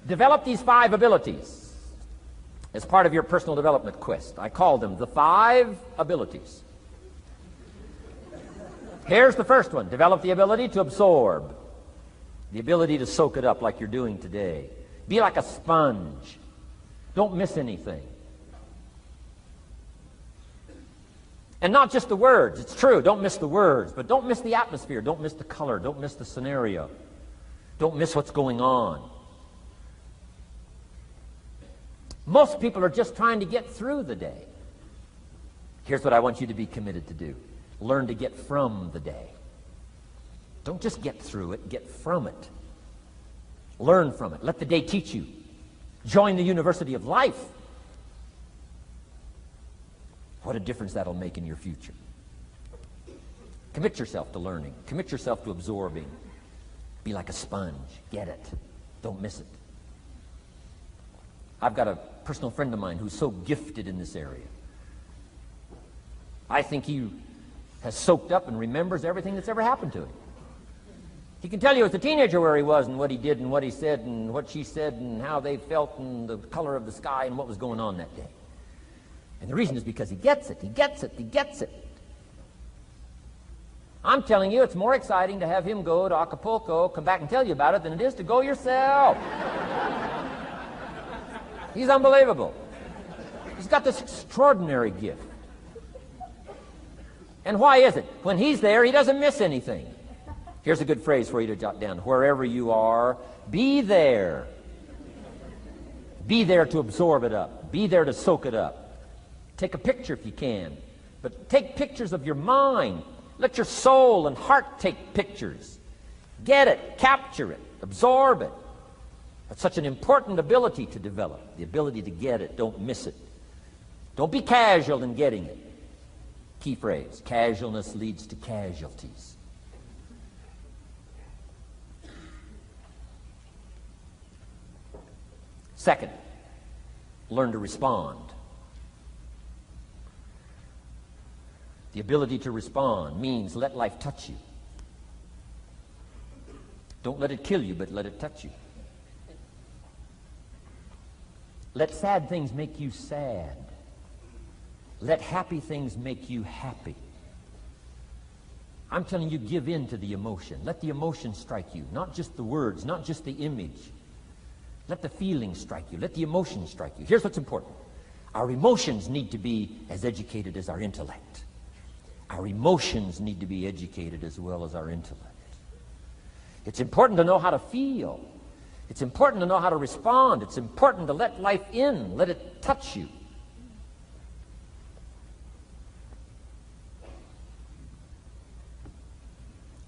Develop these 5 abilities as part of your personal development quest. I call them the 5 abilities. Here's the first one. Develop the ability to absorb. The ability to soak it up like you're doing today. Be like a sponge. Don't miss anything. And not just the words. It's true, don't miss the words, but don't miss the atmosphere. Don't miss the color. Don't miss the scenario. Don't miss what's going on. Most people are just trying to get through the day. Here's what I want you to be committed to do. Learn to get from the day. Don't just get through it, get from it. Learn from it. Let the day teach you. Join the university of life. What a difference that'll make in your future. Commit yourself to learning. Commit yourself to absorbing. Be like a sponge. Get it. Don't miss it. I've got a personal friend of mine who's so gifted in this area. I think he has soaked up and remembers everything that's ever happened to him. He can tell you as a teenager where he was and what he did and what he said and what she said and how they felt and the color of the sky and what was going on that day. And the reason is because he gets it. He gets it. He gets it. I'm telling you, it's more exciting to have him go to Acapulco, come back and tell you about it, than it is to go yourself. He's unbelievable. He's got this extraordinary gift. And why is it? When he's there, he doesn't miss anything. Here's a good phrase for you to jot down. Wherever you are, be there. Be there to absorb it up. Be there to soak it up. Take a picture if you can. But take pictures of your mind. Let your soul and heart take pictures. Get it. Capture it. Absorb it. That's such an important ability to develop. The ability to get it. Don't miss it. Don't be casual in getting it. Key phrase. Casualness leads to casualties. Second, learn to respond. The ability to respond means let life touch you. Don't let it kill you, but let it touch you. Let sad things make you sad. Let happy things make you happy. I'm telling you, give in to the emotion. Let the emotion strike you, not just the words, not just the image. Let the feeling strike you. Let the emotion strike you. Here's what's important. Our emotions need to be as educated as our intellect. Our emotions need to be educated as well as our intellect. It's important to know how to feel. It's important to know how to respond. It's important to let life in. Let it touch you.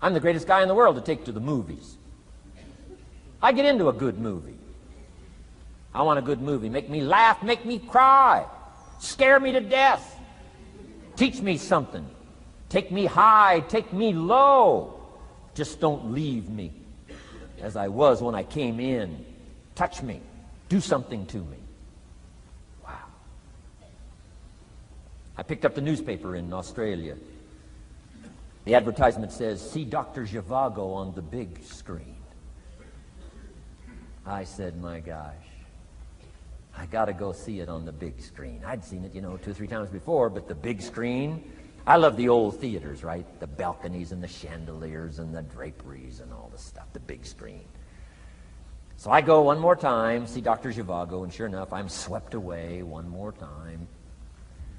I'm the greatest guy in the world to take to the movies. I get into a good movie. I want a good movie. Make me laugh, make me cry, scare me to death, teach me something, take me high, take me low. Just don't leave me as I was when I came in. Touch me. Do something to me. Wow. I picked up the newspaper in Australia. The advertisement says, see Dr. Zhivago on the big screen. I said, my gosh. I got to go see it on the big screen. I'd seen it, 2 or 3 times before, but the big screen, I love the old theaters, right? The balconies and the chandeliers and the draperies and all the stuff, the big screen. So I go one more time, see Dr. Zhivago, and sure enough, I'm swept away one more time.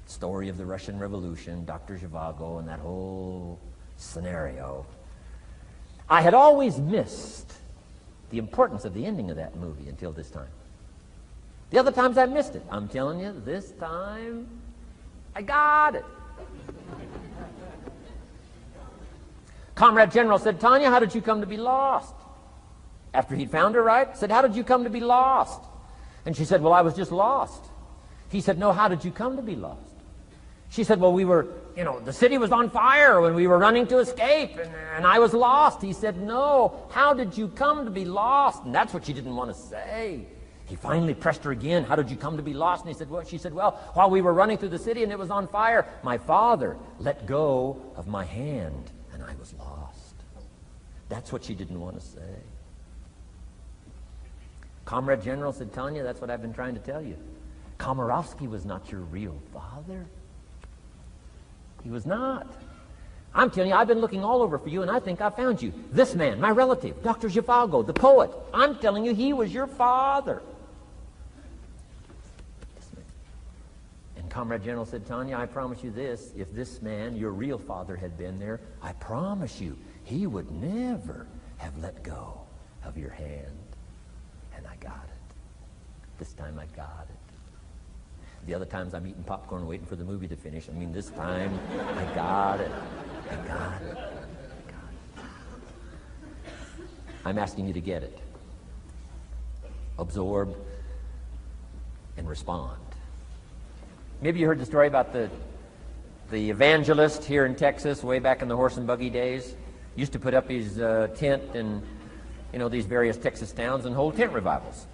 Story of the Russian Revolution, Dr. Zhivago, and that whole scenario. I had always missed the importance of the ending of that movie until this time. The other times I missed it. I'm telling you, this time, I got it. Comrade General said, Tanya, how did you come to be lost? After he'd found her, right? Said, how did you come to be lost? And she said, well, I was just lost. He said, no, how did you come to be lost? She said, well, we were, the city was on fire when we were running to escape, and I was lost. He said, no, how did you come to be lost? And that's what she didn't want to say. He finally pressed her again. How did you come to be lost? And he said, well, she said, well, while we were running through the city and it was on fire, my father let go of my hand and I was lost. That's what she didn't want to say. Comrade General said, Tanya, that's what I've been trying to tell you. Komorowski was not your real father. He was not. I'm telling you, I've been looking all over for you, and I think I found you. This man, my relative, Dr. Zhivago, the poet, I'm telling you, he was your father. And Comrade General said, Tanya, I promise you this, if this man, your real father, had been there, I promise you, he would never have let go of your hand. And I got it. This time I got it. The other times I'm eating popcorn waiting for the movie to finish. I mean, this time I got it. I got it. I got it. I'm asking you to get it. Absorb and respond. Maybe you heard the story about the evangelist here in Texas way back in the horse and buggy days. Used to put up his tent in, these various Texas towns and hold tent revivals.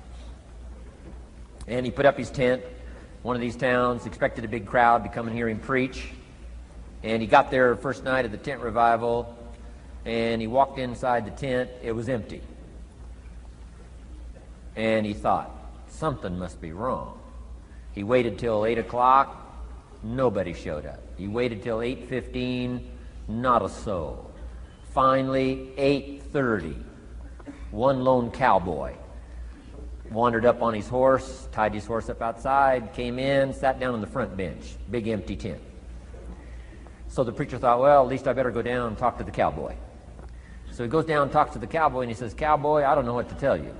And he put up his tent, one of these towns, expected a big crowd to come and hear him preach. And he got there first night of the tent revival, and he walked inside the tent. It was empty. And he thought, something must be wrong. He waited till 8 o'clock. Nobody showed up. He waited till 8:15. Not a soul. Finally, 8:30. One lone cowboy wandered up on his horse, tied his horse up outside, came in, sat down on the front bench, big empty tent. So the preacher thought, well, at least I better go down and talk to the cowboy. So he goes down and talks to the cowboy, and he says, Cowboy, I don't know what to tell you.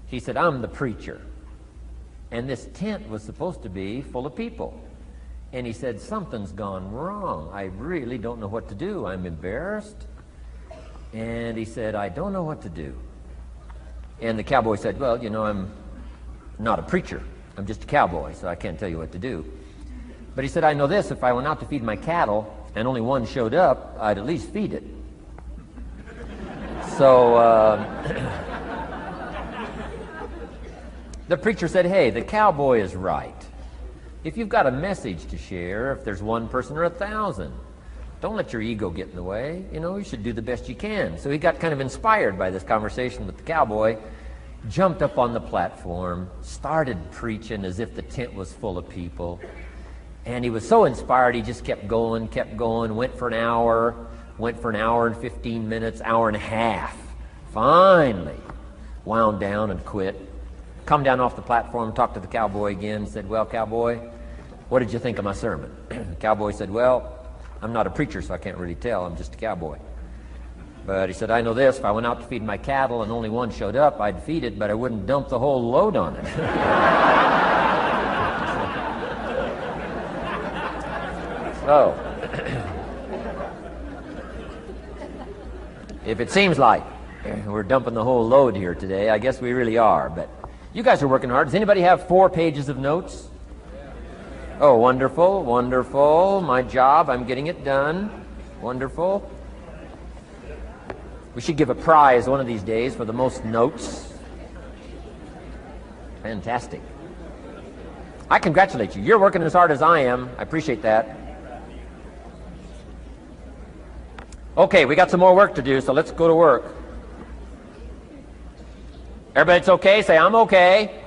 He said, I'm the preacher, and this tent was supposed to be full of people. And he said, something's gone wrong. I really don't know what to do. I'm embarrassed. And he said, I don't know what to do. And the cowboy said, well, I'm not a preacher. I'm just a cowboy, so I can't tell you what to do. But he said, I know this, if I went out to feed my cattle and only one showed up, I'd at least feed it. So the preacher said, hey, the cowboy is right. If you've got a message to share, if there's one person or 1,000, don't let your ego get in the way. You should do the best you can. So he got kind of inspired by this conversation with the cowboy, jumped up on the platform, started preaching as if the tent was full of people. And he was so inspired, he just kept going, went for an hour and 15 minutes, hour and a half. Finally, wound down and quit. Come down off the platform, talked to the cowboy again, said, well, cowboy, what did you think of my sermon? The cowboy said, well, I'm not a preacher, so I can't really tell. I'm just a cowboy. But he said, I know this. If I went out to feed my cattle and only one showed up, I'd feed it, but I wouldn't dump the whole load on it. So, if it seems like we're dumping the whole load here today, I guess we really are. But you guys are working hard. Does anybody have 4 pages of notes? Oh, wonderful, wonderful. My job, I'm getting it done. Wonderful. We should give a prize one of these days for the most notes. Fantastic. I congratulate you. You're working as hard as I am. I appreciate that. Okay, we got some more work to do, so let's go to work. Everybody's okay? Say, I'm okay.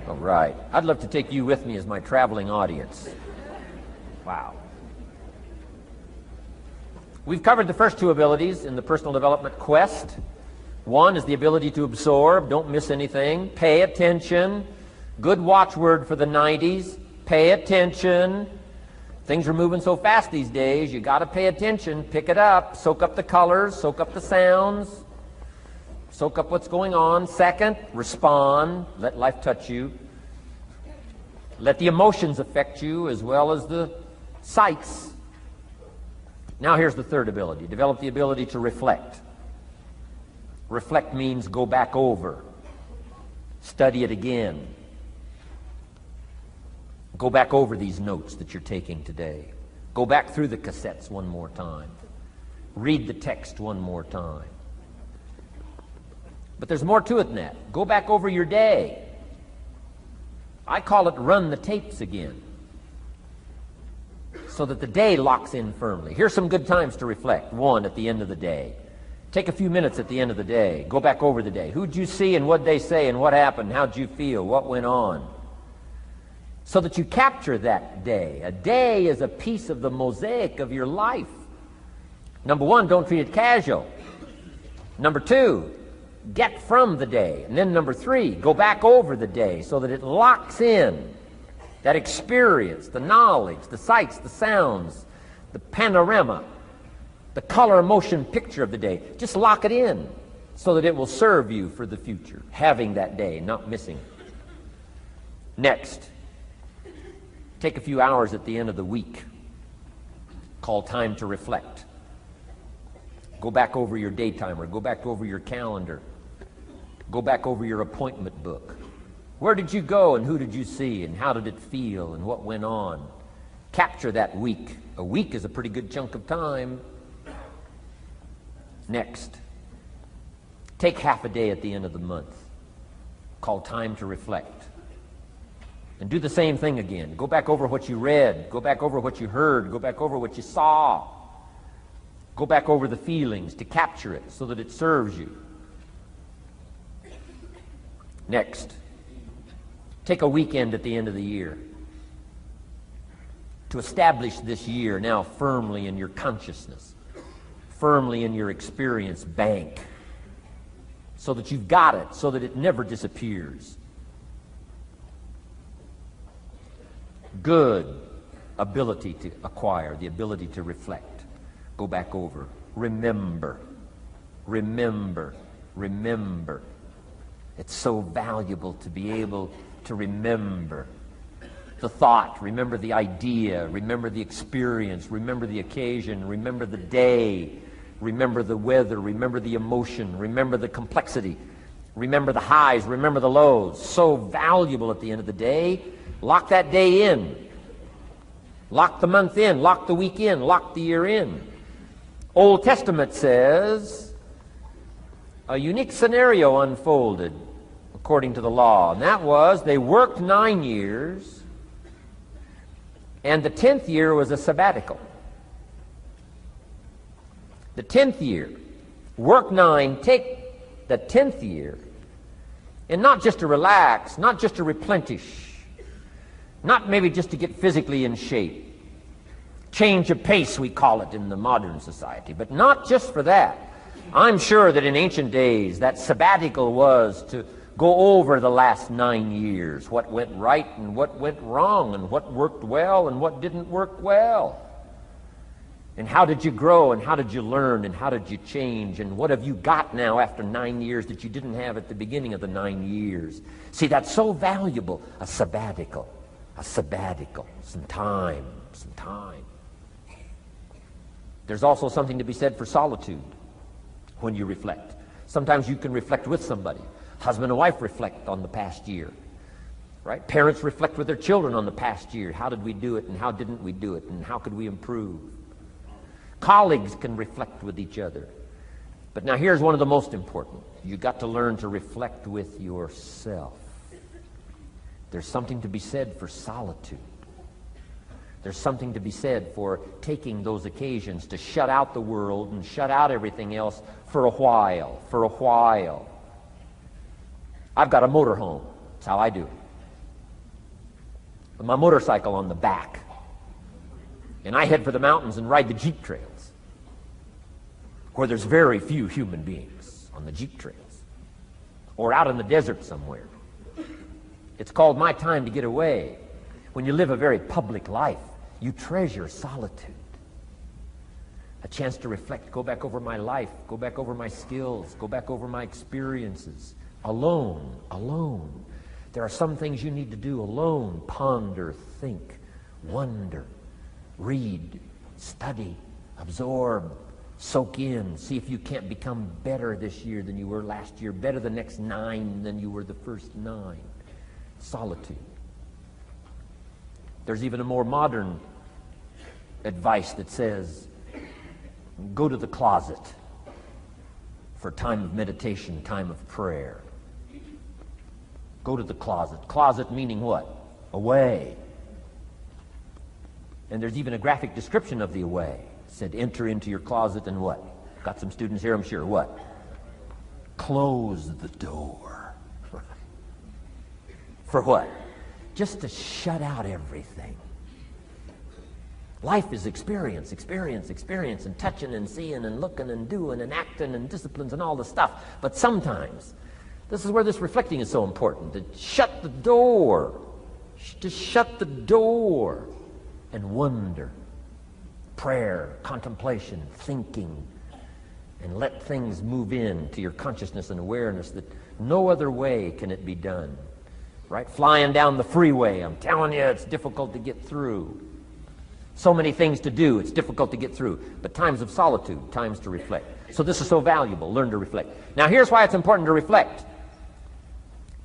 All right. I'd love to take you with me as my traveling audience. Wow. We've covered the first 2 abilities in the personal development quest. One is the ability to absorb, don't miss anything, pay attention. Good watchword for the 90s, pay attention. Things are moving so fast these days, you got to pay attention, pick it up, soak up the colors, soak up the sounds, soak up what's going on. Second, respond, let life touch you. Let the emotions affect you as well as the sights. Now here's the third ability. Develop the ability to reflect. Reflect means go back over. Study it again. Go back over these notes that you're taking today. Go back through the cassettes one more time. Read the text one more time. But there's more to it than that. Go back over your day. I call it run the tapes again, so that the day locks in firmly. Here's some good times to reflect. 1, at the end of the day. Take a few minutes at the end of the day. Go back over the day. Who'd you see and what'd they say and what happened? How'd you feel? What went on? So that you capture that day. A day is a piece of the mosaic of your life. Number one, don't treat it casual. Number two, get from the day. And then number three, go back over the day so that it locks in that experience, the knowledge, the sights, the sounds, the panorama, the color, motion picture of the day. Just lock it in so that it will serve you for the future, having that day, not missing it. Next, take a few hours at the end of the week, called time to reflect. Go back over your day timer, go back over your calendar, go back over your appointment book. Where did you go and who did you see and how did it feel and what went on? Capture that week. A week is a pretty good chunk of time. Next, take half a day at the end of the month, called time to reflect. And do the same thing again. Go back over what you read, go back over what you heard, go back over what you saw. Go back over the feelings to capture it so that it serves you. Next, take a weekend at the end of the year to establish this year now firmly in your consciousness, firmly in your experience bank, so that you've got it, so that it never disappears. Good ability to acquire, the ability to reflect. Go back over. Remember. Remember. Remember. It's so valuable to be able to remember the thought, remember the idea, remember the experience, remember the occasion, remember the day, remember the weather, remember the emotion, remember the complexity, remember the highs, remember the lows. So valuable at the end of the day. Lock that day in. Lock the month in. Lock the week in. Lock the year in. Old Testament says a unique scenario unfolded according to the law, and that was they worked 9 years, and the 10th year was a sabbatical. The 10th year, work 9, take the 10th year, and not just to relax, not just to replenish, not maybe just to get physically in shape. Change of pace, we call it in the modern society, but not just for that. I'm sure that in ancient days, that sabbatical was to go over the last 9 years, what went right and what went wrong, and what worked well and what didn't work well. And how did you grow, and how did you learn, and how did you change, and what have you got now after 9 years that you didn't have at the beginning of the 9 years? See, that's so valuable, a sabbatical, some time. There's also something to be said for solitude when you reflect. Sometimes you can reflect with somebody. Husband and wife reflect on the past year, right? Parents reflect with their children on the past year. How did we do it, and how didn't we do it, and how could we improve? Colleagues can reflect with each other. But now here's one of the most important. You've got to learn to reflect with yourself. There's something to be said for solitude. There's something to be said for taking those occasions to shut out the world and shut out everything else for a while. I've got a motorhome. That's how I do it. With my motorcycle on the back. And I head for the mountains and ride the Jeep trails, where there's very few human beings on the Jeep trails, or out in the desert somewhere. It's called my time to get away. When you live a very public life, you treasure solitude. A chance to reflect, go back over my life, go back over my skills, go back over my experiences. Alone. There are some things you need to do alone. Ponder, think, wonder, read, study, absorb, soak in. See if you can't become better this year than you were last year, better the next 9 than you were the first 9. Solitude. There's even a more modern advice that says, go to the closet for time of meditation, time of prayer. Go to the closet. Closet meaning what? Away. And there's even a graphic description of the away. It said, enter into your closet and what? Got some students here, I'm sure. What? Close the door. For what? Just to shut out everything. Life is experience, experience, experience, and touching and seeing and looking and doing and acting and disciplines and all the stuff. But sometimes, this is where this reflecting is so important, to shut the door. To shut the door and wonder. Prayer, contemplation, thinking, and let things move in to your consciousness and awareness that no other way can it be done. Right? Flying down the freeway, I'm telling you, it's difficult to get through. So many things to do, it's difficult to get through. But times of solitude, times to reflect. So this is so valuable, learn to reflect. Now here's why it's important to reflect.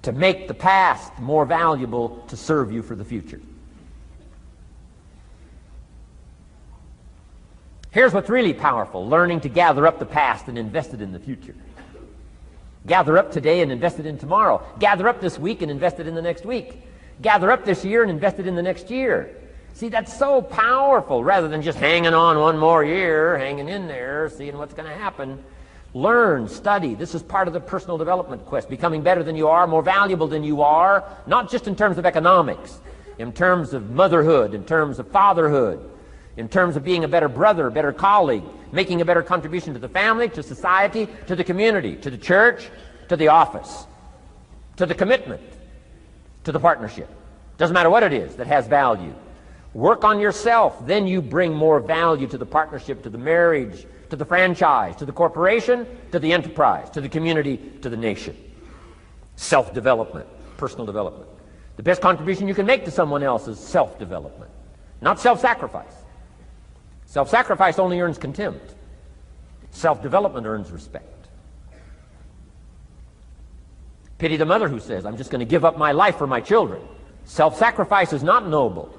To make the past more valuable to serve you for the future. Here's what's really powerful, learning to gather up the past and invest it in the future. Gather up today and invest it in tomorrow. Gather up this week and invest it in the next week. Gather up this year and invest it in the next year. See, that's so powerful, rather than just hanging on one more year, hanging in there, seeing what's going to happen. Learn, study. This is part of the personal development quest. Becoming better than you are, more valuable than you are, not just in terms of economics, in terms of motherhood, in terms of fatherhood, in terms of being a better brother, a better colleague, making a better contribution to the family, to society, to the community, to the church, to the office, to the commitment, to the partnership. Doesn't matter what it is that has value. Work on yourself, then you bring more value to the partnership, to the marriage, to the franchise, to the corporation, to the enterprise, to the community, to the nation. Self-development, personal development. The best contribution you can make to someone else is self-development, not self-sacrifice. Self-sacrifice only earns contempt. Self-development earns respect. Pity the mother who says, I'm just going to give up my life for my children. Self-sacrifice is not noble.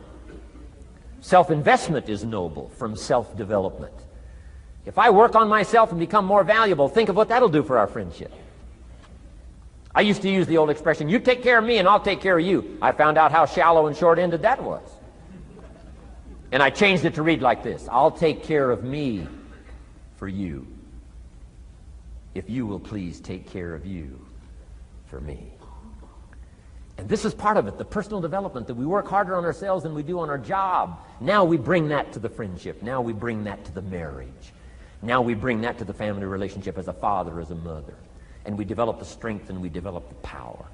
Self-investment is noble from self-development. If I work on myself and become more valuable, think of what that'll do for our friendship. I used to use the old expression, you take care of me and I'll take care of you. I found out how shallow and short-ended that was. And I changed it to read like this, I'll take care of me for you, if you will please take care of you for me. And this is part of it, the personal development, that we work harder on ourselves than we do on our job. Now we bring that to the friendship. Now we bring that to the marriage. Now we bring that to the family relationship as a father, as a mother. And we develop the strength and we develop the power.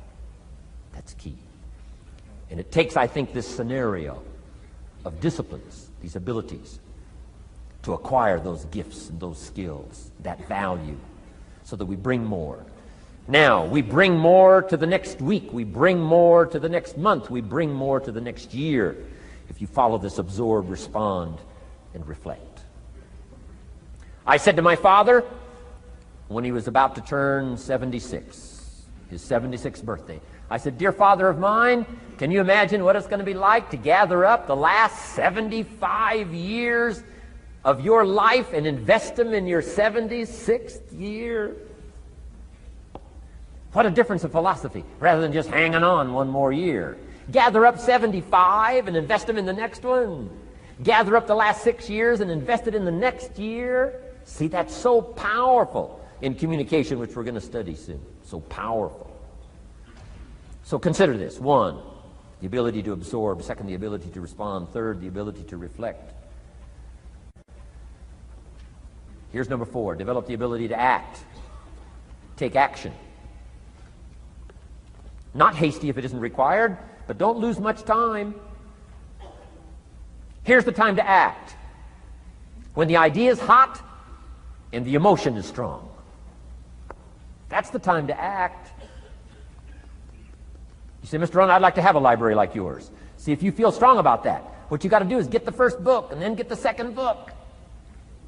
That's key. And it takes, I think, this scenario of disciplines, these abilities, to acquire those gifts and those skills, that value, so that we bring more. Now, we bring more to the next week. We bring more to the next month. We bring more to the next year if you follow this absorb, respond, and reflect. I said to my father when he was about to turn 76, his 76th birthday, I said, dear father of mine, can you imagine what it's going to be like to gather up the last 75 years of your life and invest them in your 76th year? What a difference of philosophy, rather than just hanging on one more year. Gather up 75 and invest them in the next one. Gather up the last 6 years and invest it in the next year. See, that's so powerful in communication, which we're going to study soon. So powerful. So consider this. 1, the ability to absorb. 2, the ability to respond. 3, the ability to reflect. Here's number 4, develop the ability to act. Take action. Not hasty if it isn't required, but don't lose much time. Here's the time to act. When the idea is hot and the emotion is strong. That's the time to act. You say, Mr. Rohn, I'd like to have a library like yours. See, if you feel strong about that, what you got to do is get the first book and then get the second book.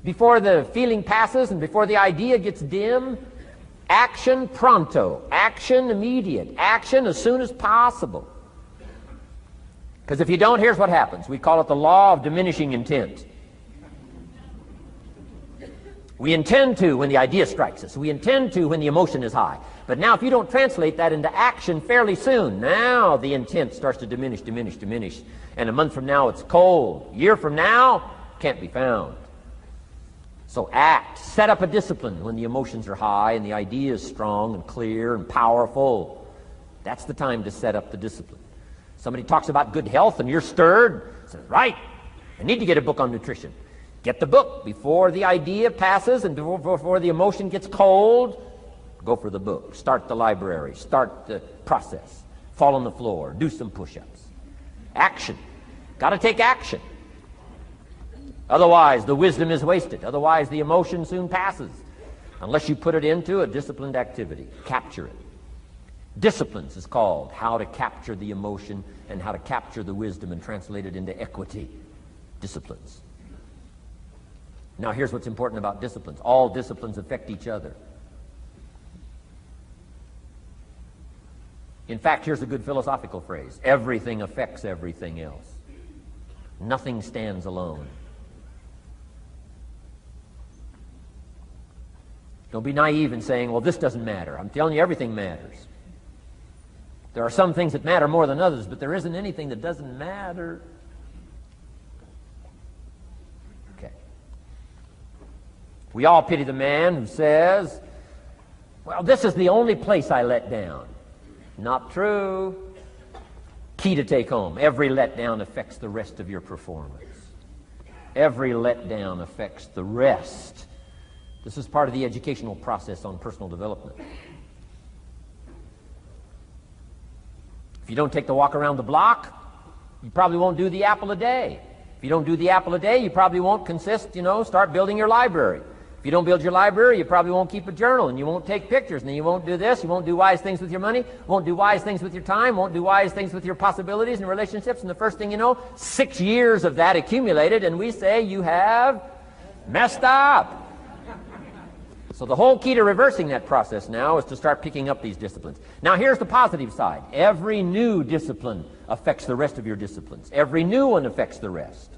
Before the feeling passes and before the idea gets dim, action pronto, action immediate, action as soon as possible. Because if you don't, here's what happens. We call it the law of diminishing intent. We intend to when the idea strikes us. We intend to when the emotion is high. But now if you don't translate that into action fairly soon, now the intent starts to diminish. And a month from now it's cold. A year from now, can't be found. So act. Set up a discipline when the emotions are high and the idea is strong and clear and powerful. That's the time to set up the discipline. Somebody talks about good health and you're stirred. Says, right, I need to get a book on nutrition. Get the book before the idea passes and before the emotion gets cold. Go for the book. Start the library. Start the process. Fall on the floor. Do some push-ups. Action. Got to take action. Otherwise, the wisdom is wasted. Otherwise, the emotion soon passes. Unless you put it into a disciplined activity. Capture it. Disciplines is called how to capture the emotion and how to capture the wisdom and translate it into equity. Disciplines. Now, here's what's important about disciplines. All disciplines affect each other. In fact, here's a good philosophical phrase. Everything affects everything else. Nothing stands alone. Don't be naive in saying, well, this doesn't matter. I'm telling you, everything matters. There are some things that matter more than others, but there isn't anything that doesn't matter. Okay. We all pity the man who says, well, this is the only place I let down. Not true. Key to take home. Every letdown affects the rest of your performance. Every letdown affects the rest. This is part of the educational process on personal development. If you don't take the walk around the block, you probably won't do the apple a day. If you don't do the apple a day, you probably won't start building your library. If you don't build your library, you probably won't keep a journal, and you won't take pictures, and then you won't do this, you won't do wise things with your money, won't do wise things with your time, won't do wise things with your possibilities and relationships, and the first thing you know, 6 years of that accumulated, and we say you have messed up. So the whole key to reversing that process now is to start picking up these disciplines. Now here's the positive side. Every new discipline affects the rest of your disciplines. Every new one affects the rest.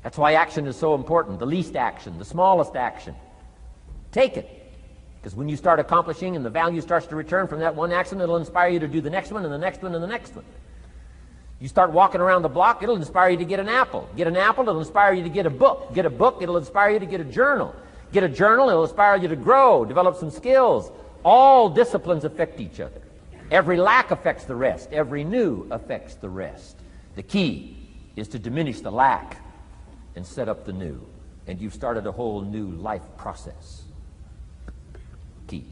That's why action is so important. The least action, the smallest action. Take it. Because when you start accomplishing and the value starts to return from that one action, it'll inspire you to do the next one and the next one and the next one. You start walking around the block, it'll inspire you to get an apple. Get an apple, it'll inspire you to get a book. Get a book, it'll inspire you to get a journal. Get a journal, it'll inspire you to grow, develop some skills. All disciplines affect each other. Every lack affects the rest. Every new affects the rest. The key is to diminish the lack and set up the new. And you've started a whole new life process. Key.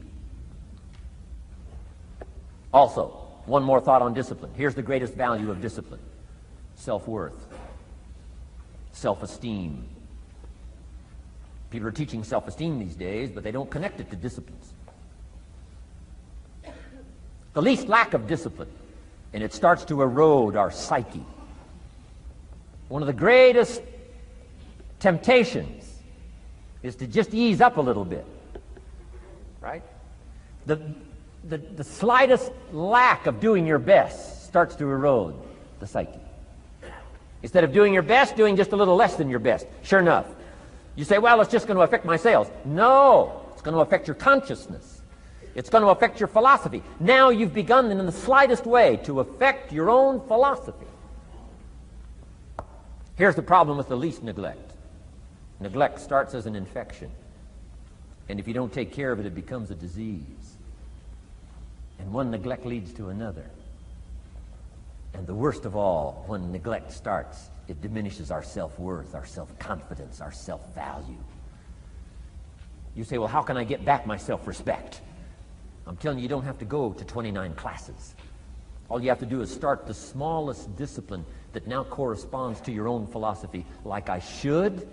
Also, one more thought on discipline. Here's the greatest value of discipline. Self-worth. Self-esteem. People are teaching self-esteem these days, but they don't connect it to disciplines. The least lack of discipline, and it starts to erode our psyche. One of the greatest temptations is to just ease up a little bit. Right? The slightest lack of doing your best starts to erode the psyche. Instead of doing your best, doing just a little less than your best. Sure enough. You say, well, it's just going to affect my sales. No, it's going to affect your consciousness. It's going to affect your philosophy. Now you've begun in the slightest way to affect your own philosophy. Here's the problem with the least neglect. Neglect starts as an infection. And if you don't take care of it, it becomes a disease. And one neglect leads to another. And the worst of all, when neglect starts, it diminishes our self-worth, our self-confidence, our self-value. You say, well, how can I get back my self-respect? I'm telling you, you don't have to go to 29 classes. All you have to do is start the smallest discipline that now corresponds to your own philosophy, like I should,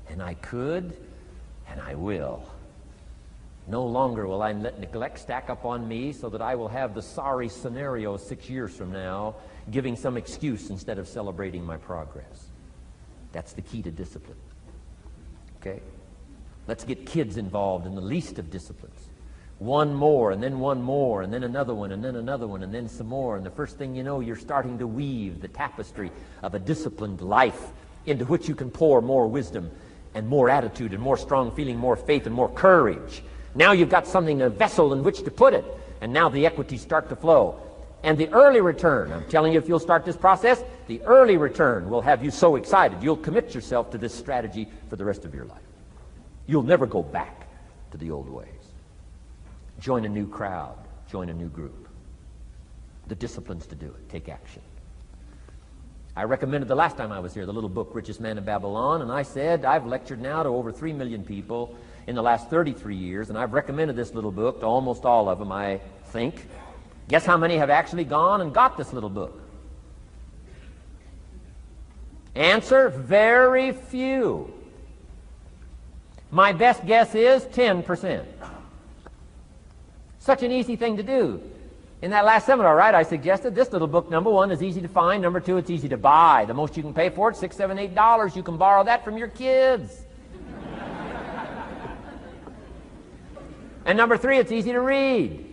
and I could, and I will. No longer will I let neglect stack up on me so that I will have the sorry scenario 6 years from now, giving some excuse instead of celebrating my progress. That's the key to discipline. Okay? Let's get kids involved in the least of disciplines. One more, and then one more, and then another one, and then another one, and then some more. And the first thing you know, you're starting to weave the tapestry of a disciplined life into which you can pour more wisdom and more attitude and more strong feeling, more faith and more courage. Now you've got something, a vessel in which to put it. And now the equities start to flow. And the early return, I'm telling you, if you'll start this process, the early return will have you so excited. You'll commit yourself to this strategy for the rest of your life. You'll never go back to the old ways. Join a new crowd. Join a new group. The disciplines to do it. Take action. I recommended the last time I was here the little book, Richest Man in Babylon, and I said I've lectured now to over 3 million people in the last 33 years, and I've recommended this little book to almost all of them, I think. Guess how many have actually gone and got this little book? Answer, very few. My best guess is 10%. Such an easy thing to do. In that last seminar, right, I suggested this little book, number one, is easy to find. Number two, it's easy to buy. The most you can pay for it, $6, $7, $8. You can borrow that from your kids. And number three, it's easy to read.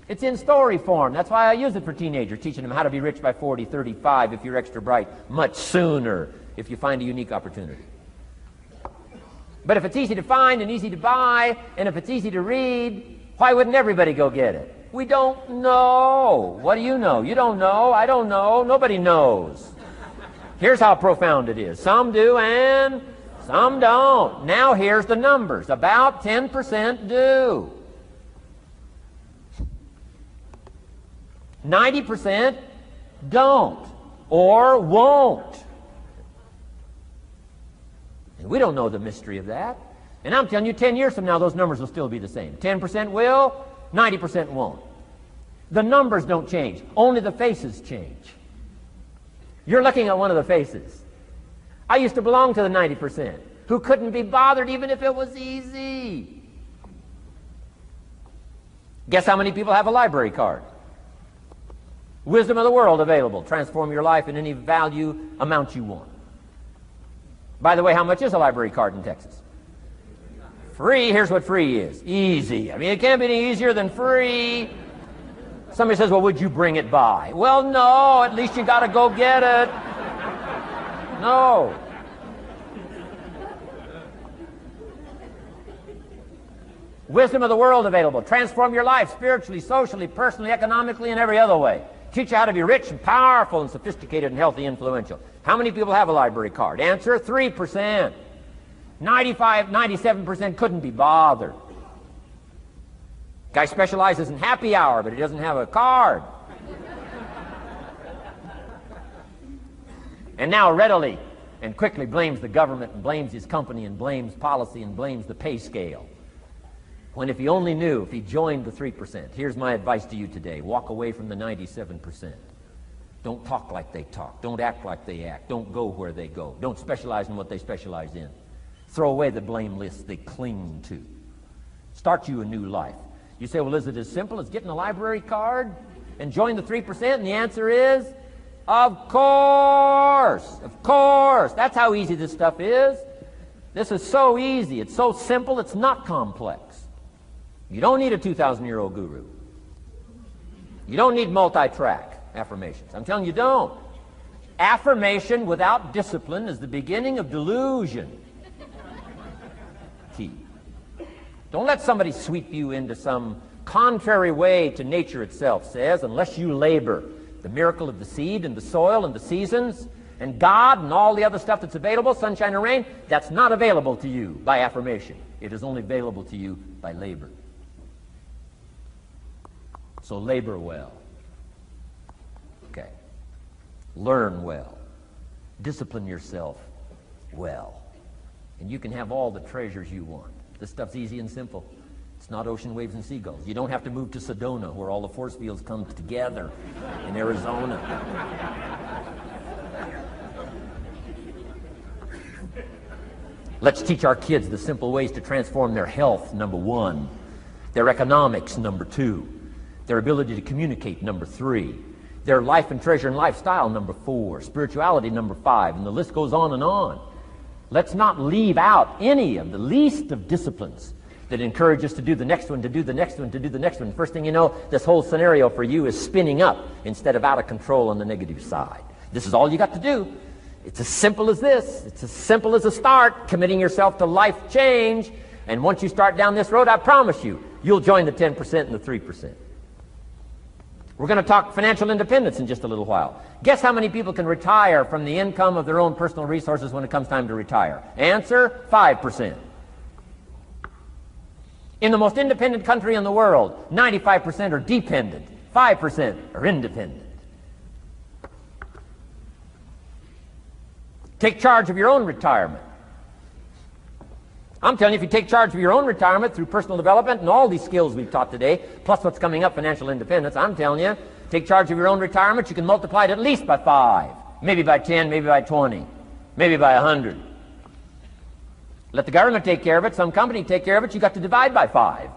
It's in story form. That's why I use it for teenagers, teaching them how to be rich by 40, 35, if you're extra bright, much sooner, if you find a unique opportunity. But if it's easy to find and easy to buy, and if it's easy to read, why wouldn't everybody go get it? We don't know. What do you know? You don't know. I don't know. Nobody knows. Here's how profound it is. Some do and some don't. Now here's the numbers. About 10% do. 90% don't or won't. And we don't know the mystery of that. And I'm telling you, 10 years from now, those numbers will still be the same. 10% will, 90% won't. The numbers don't change. Only the faces change. You're looking at one of the faces. I used to belong to the 90% who couldn't be bothered even if it was easy. Guess how many people have a library card? Wisdom of the world available. Transform your life in any value amount you want. By the way, how much is a library card in Texas? Free. Here's what free is. Easy. I mean, it can't be any easier than free. Somebody says, well, would you bring it by? Well, no. At least you got to go get it. No. Wisdom of the world available. Transform your life spiritually, socially, personally, economically, and every other way. Teach you how to be rich and powerful and sophisticated and healthy, influential. How many people have a library card? Answer, 3%. 95, 97% couldn't be bothered. Guy specializes in happy hour, but he doesn't have a card. And now readily and quickly blames the government and blames his company and blames policy and blames the pay scale. When if he only knew, if he joined the 3%. Here's my advice to you today. Walk away from the 97%. Don't talk like they talk. Don't act like they act. Don't go where they go. Don't specialize in what they specialize in. Throw away the blame list they cling to. Start you a new life. You say, well, is it as simple as getting a library card and join the 3%? And the answer is, of course. Of course. That's how easy this stuff is. This is so easy. It's so simple. It's not complex. You don't need a 2,000-year-old guru. You don't need multi-track affirmations. I'm telling you, don't. Affirmation without discipline is the beginning of delusion. Key. Don't let somebody sweep you into some contrary way to nature itself says, unless you labor. The miracle of the seed and the soil and the seasons and God and all the other stuff that's available, sunshine and rain, that's not available to you by affirmation. It is only available to you by labor. So labor well. Okay. Learn well. Discipline yourself well. And you can have all the treasures you want. This stuff's easy and simple. It's not ocean waves and seagulls. You don't have to move to Sedona where all the force fields come together in Arizona. Let's teach our kids the simple ways to transform their health, number one. Their economics, number two. Their ability to communicate, number three. Their life and treasure and lifestyle, number four. Spirituality, number five. And the list goes on and on. Let's not leave out any of the least of disciplines that encourage us to do the next one, to do the next one, to do the next one. First thing you know, this whole scenario for you is spinning up instead of out of control on the negative side. This is all you got to do. It's as simple as this. It's as simple as a start, committing yourself to life change. And once you start down this road, I promise you, you'll join the 10% and the 3%. We're going to talk financial independence in just a little while. Guess how many people can retire from the income of their own personal resources when it comes time to retire? Answer, 5%. In the most independent country in the world, 95% are dependent, 5% are independent. Take charge of your own retirement. I'm telling you, if you take charge of your own retirement through personal development and all these skills we've taught today, plus what's coming up, financial independence, I'm telling you, take charge of your own retirement, you can multiply it at least by 5, maybe by 10, maybe by 20, maybe by 100. Let the government take care of it, some company take care of it, you got to divide by 5.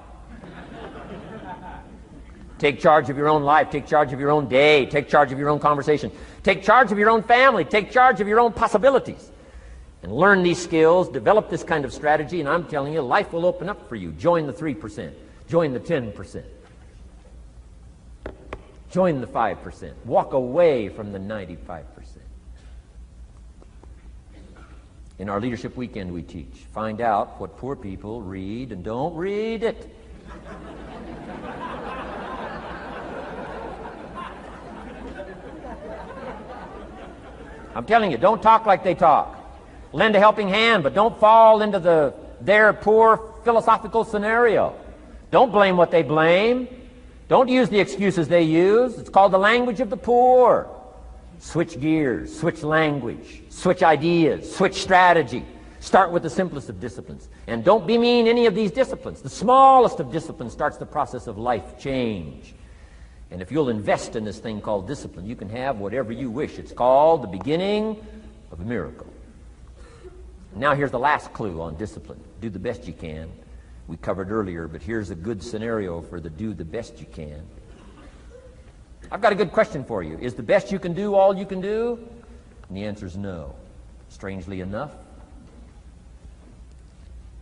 Take charge of your own life, take charge of your own day, take charge of your own conversation, take charge of your own family, take charge of your own possibilities. And learn these skills, develop this kind of strategy, and I'm telling you, life will open up for you. Join the 3%. Join the 10%. Join the 5%. Walk away from the 95%. In our Leadership Weekend we teach, find out what poor people read and don't read it. I'm telling you, don't talk like they talk. Lend a helping hand, but don't fall into their poor philosophical scenario. Don't blame what they blame. Don't use the excuses they use. It's called the language of the poor. Switch gears, switch language, switch ideas, switch strategy. Start with the simplest of disciplines. And don't bemean any of these disciplines. The smallest of disciplines starts the process of life change. And if you'll invest in this thing called discipline, you can have whatever you wish. It's called the beginning of a miracle. Now here's the last clue on discipline. Do the best you can. We covered earlier, but here's a good scenario for the do the best you can. I've got a good question for you. Is the best you can do all you can do? And the answer is no. Strangely enough.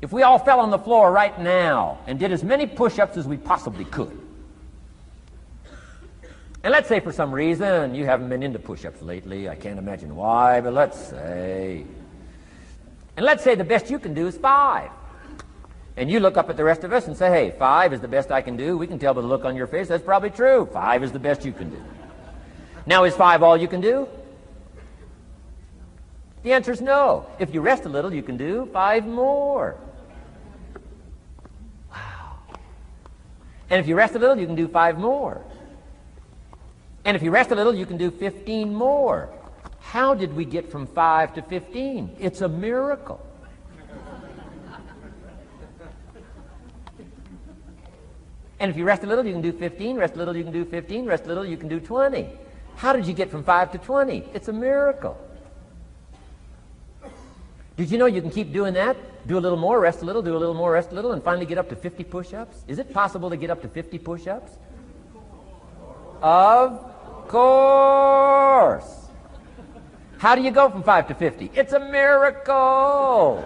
If we all fell on the floor right now and did as many push-ups as we possibly could, and let's say for some reason you haven't been into push-ups lately, I can't imagine why, but let's say, and let's say the best you can do is 5. And you look up at the rest of us and say, hey, 5 is the best I can do. We can tell by the look on your face that's probably true. 5 is the best you can do. Now, is 5 all you can do? The answer is no. If you rest a little, you can do 5 more. Wow. And if you rest a little, you can do 5 more. And if you rest a little, you can do 15 more. How did we get from 5 to 15? It's a miracle. And if you rest a little, you can do 15. Rest a little, you can do 15. Rest a little, you can do 20. How did you get from 5 to 20? It's a miracle. Did you know you can keep doing that? Do a little more, rest a little, do a little more, rest a little, and finally get up to 50 push-ups? Is it possible to get up to 50 push-ups? Of course. How do you go from 5 to 50? It's a miracle.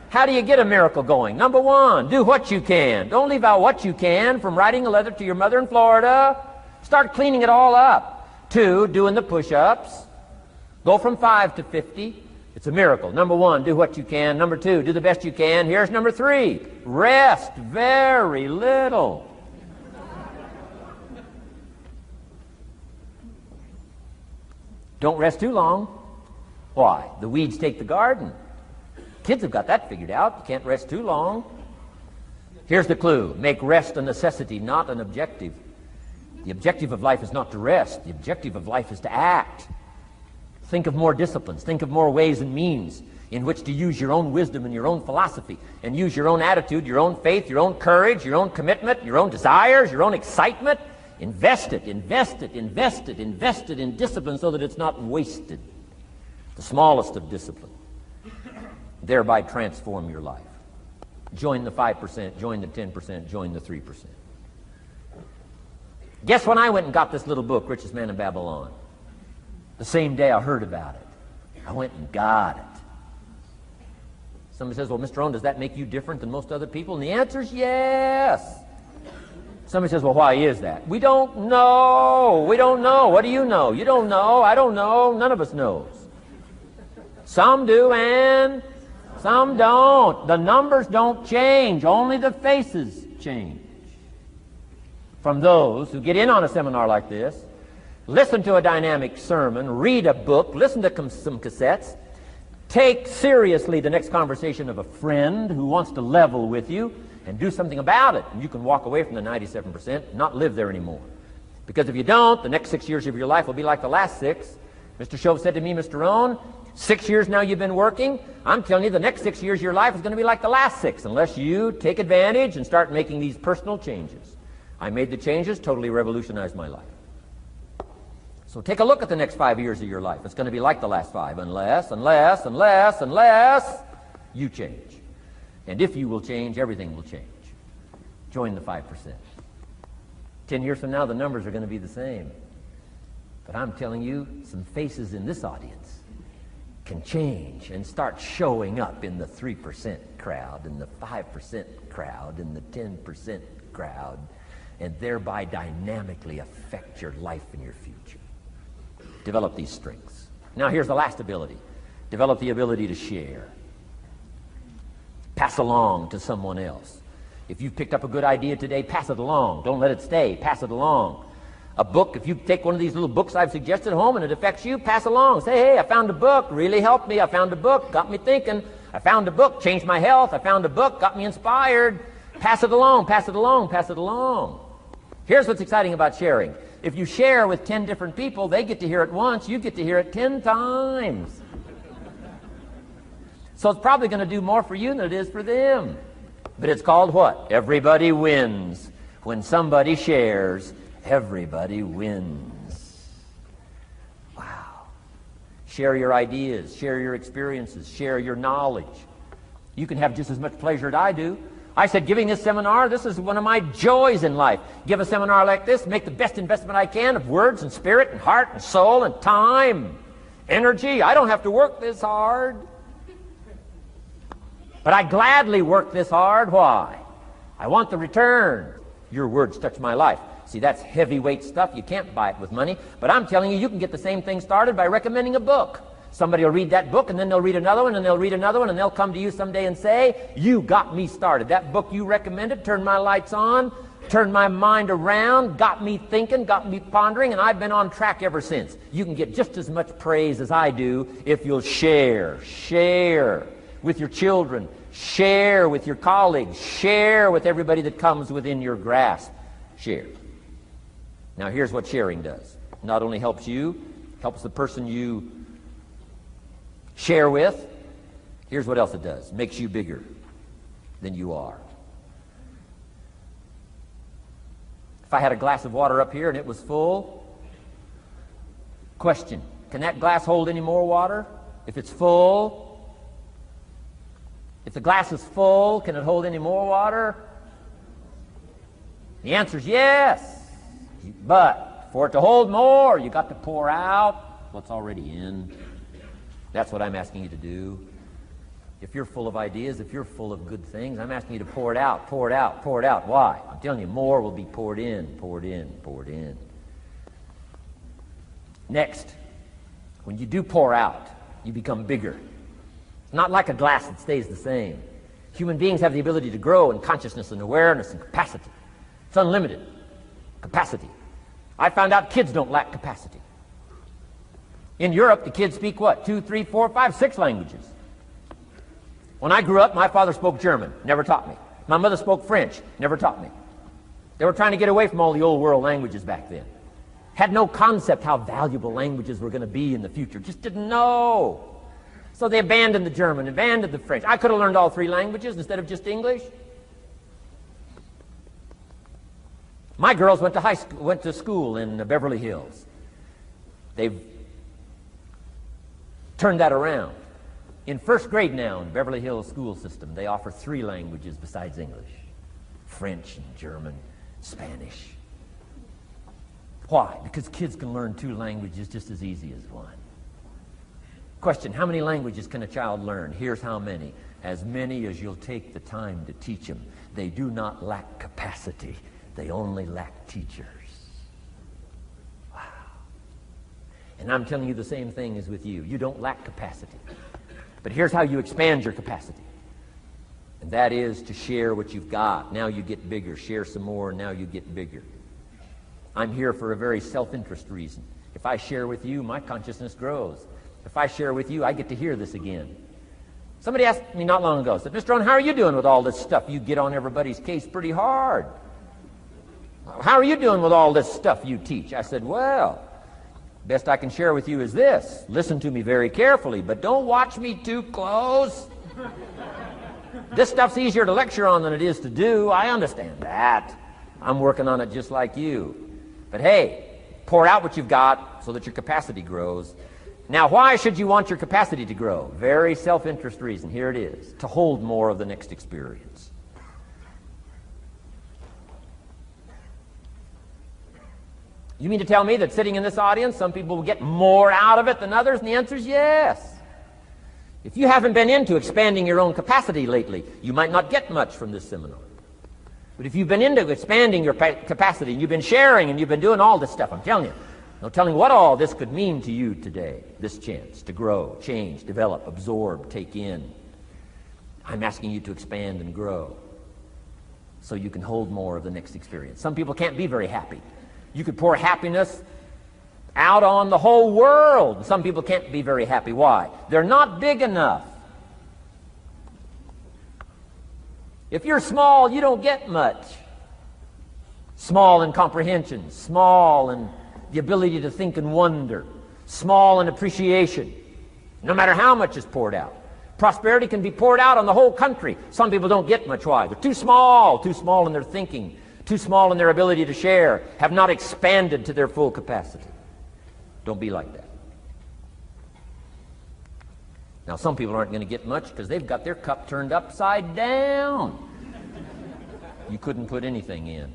How do you get a miracle going? Number 1, do what you can. Don't leave out what you can, from writing a letter to your mother in Florida. Start cleaning it all up. 2, doing the push-ups. Go from 5 to 50. It's a miracle. Number 1, do what you can. Number 2, do the best you can. Here's number 3, rest very little. Don't rest too long. Why? The weeds take the garden. Kids have got that figured out. You can't rest too long. Here's the clue. Make rest a necessity, not an objective. The objective of life is not to rest. The objective of life is to act. Think of more disciplines. Think of more ways and means in which to use your own wisdom and your own philosophy, and use your own attitude, your own faith, your own courage, your own commitment, your own desires, your own excitement. Invest it, invest it, invest it, invest it in discipline so that it's not wasted. The smallest of discipline. Thereby transform your life. Join the 5%, join the 10%, join the 3%. Guess when I went and got this little book, Richest Man in Babylon? The same day I heard about it. I went and got it. Somebody says, well, Mr. Rohn, does that make you different than most other people? And the answer is yes. Somebody says, well, why is that? We don't know. We don't know. What do you know? You don't know. I don't know. None of us knows. Some do and some don't. The numbers don't change. Only the faces change. from those who get in on a seminar like this, listen to a dynamic sermon, read a book, listen to some cassettes, take seriously the next conversation of a friend who wants to level with you, and do something about it. And you can walk away from the 97% and not live there anymore. Because if you don't, the next 6 years of your life will be like the last 6. Mr. Shove said to me, Mr. Rohn, 6 years now you've been working. I'm telling you, the next 6 years of your life is going to be like the last 6, unless you take advantage and start making these personal changes. I made the changes, totally revolutionized my life. So take a look at the next 5 years of your life. It's going to be like the last 5, unless you change. And if you will change, everything will change. Join the 5%. 10 years from now, the numbers are going to be the same. But I'm telling you, some faces in this audience can change and start showing up in the 3% crowd, in the 5% crowd, in the 10% crowd, and thereby dynamically affect your life and your future. Develop these strengths. Now here's the last ability. Develop the ability to share. Pass along to someone else. If you've picked up a good idea today, pass it along. Don't let it stay. Pass it along. A book, if you take one of these little books I've suggested home and it affects you, pass along. Say, hey, I found a book, really helped me. I found a book, got me thinking. I found a book, changed my health. I found a book, got me inspired. Pass it along, pass it along, pass it along. Here's what's exciting about sharing. If you share with 10 different people, they get to hear it once, you get to hear it 10 times. So it's probably going to do more for you than it is for them. But it's called what? Everybody wins. When somebody shares, everybody wins. Wow. Share your ideas, share your experiences, share your knowledge. You can have just as much pleasure as I do. I said, giving this seminar, this is one of my joys in life. Give a seminar like this, make the best investment I can of words and spirit and heart and soul and time, energy. I don't have to work this hard. But I gladly work this hard. Why? I want the return. Your words touch my life. See, that's heavyweight stuff. You can't buy it with money. But I'm telling you, you can get the same thing started by recommending a book. Somebody will read that book, and then they'll read another one, and they'll read another one, and they'll come to you someday and say, you got me started. That book you recommended turned my lights on, turned my mind around, got me thinking, got me pondering, and I've been on track ever since. You can get just as much praise as I do if you'll share. Share with your children. Share with your colleagues. Share with everybody that comes within your grasp. Share. Now here's what sharing does. Not only helps you, helps the person you share with. Here's what else it does. Makes you bigger than you are. If I had a glass of water up here and it was full, question, can that glass hold any more water? If it's full, if the glass is full, can it hold any more water? The answer is yes. But for it to hold more, you got to pour out what's already in. That's what I'm asking you to do. If you're full of ideas, if you're full of good things, I'm asking you to pour it out, pour it out, pour it out. Why? I'm telling you, more will be poured in, poured in, poured in. Next, when you do pour out, you become bigger. It's not like a glass that stays the same. Human beings have the ability to grow in consciousness and awareness and capacity. It's unlimited capacity. I found out kids don't lack capacity. In Europe, the kids speak what? 2, 3, 4, 5, 6 languages. When I grew up, my father spoke German, never taught me. My mother spoke French, never taught me. They were trying to get away from all the old world languages back then. Had no concept how valuable languages were going to be in the future. Just didn't know. So they abandoned the German, abandoned the French. I could have learned all 3 languages instead of just English. My girls went to school in Beverly Hills. They've turned that around. In first grade now in Beverly Hills school system, they offer 3 languages besides English. French and German, Spanish. Why? Because kids can learn 2 languages just as easy as 1. Question, how many languages can a child learn? Here's how many. As many as you'll take the time to teach them. They do not lack capacity. They only lack teachers. Wow. And I'm telling you the same thing is with you. You don't lack capacity. But here's how you expand your capacity. And that is to share what you've got. Now you get bigger. Share some more, and now you get bigger. I'm here for a very self-interest reason. If I share with you, my consciousness grows. If I share with you, I get to hear this again. Somebody asked me not long ago, said, Mr. Rohn, how are you doing with all this stuff? You get on everybody's case pretty hard. How are you doing with all this stuff you teach? I said, well, best I can share with you is this. Listen to me very carefully, but don't watch me too close. This stuff's easier to lecture on than it is to do. I understand that. I'm working on it just like you. But hey, pour out what you've got so that your capacity grows. Now, why should you want your capacity to grow? Very self-interest reason. Here it is. To hold more of the next experience. You mean to tell me that sitting in this audience, some people will get more out of it than others? And the answer is yes. If you haven't been into expanding your own capacity lately, you might not get much from this seminar. But if you've been into expanding your capacity, and you've been sharing, and you've been doing all this stuff, I'm telling you, no telling what all this could mean to you today, this chance to grow, change, develop, absorb, take in. I'm asking you to expand and grow so you can hold more of the next experience. Some people can't be very happy. You could pour happiness out on the whole world. Some people can't be very happy. Why? They're not big enough. If you're small, you don't get much. Small in comprehension, small in the ability to think and wonder, small in appreciation, no matter how much is poured out. Prosperity can be poured out on the whole country. Some people don't get much. Why? They're too small in their thinking, too small in their ability to share, have not expanded to their full capacity. Don't be like that. Now, some people aren't going to get much because they've got their cup turned upside down. You couldn't put anything in.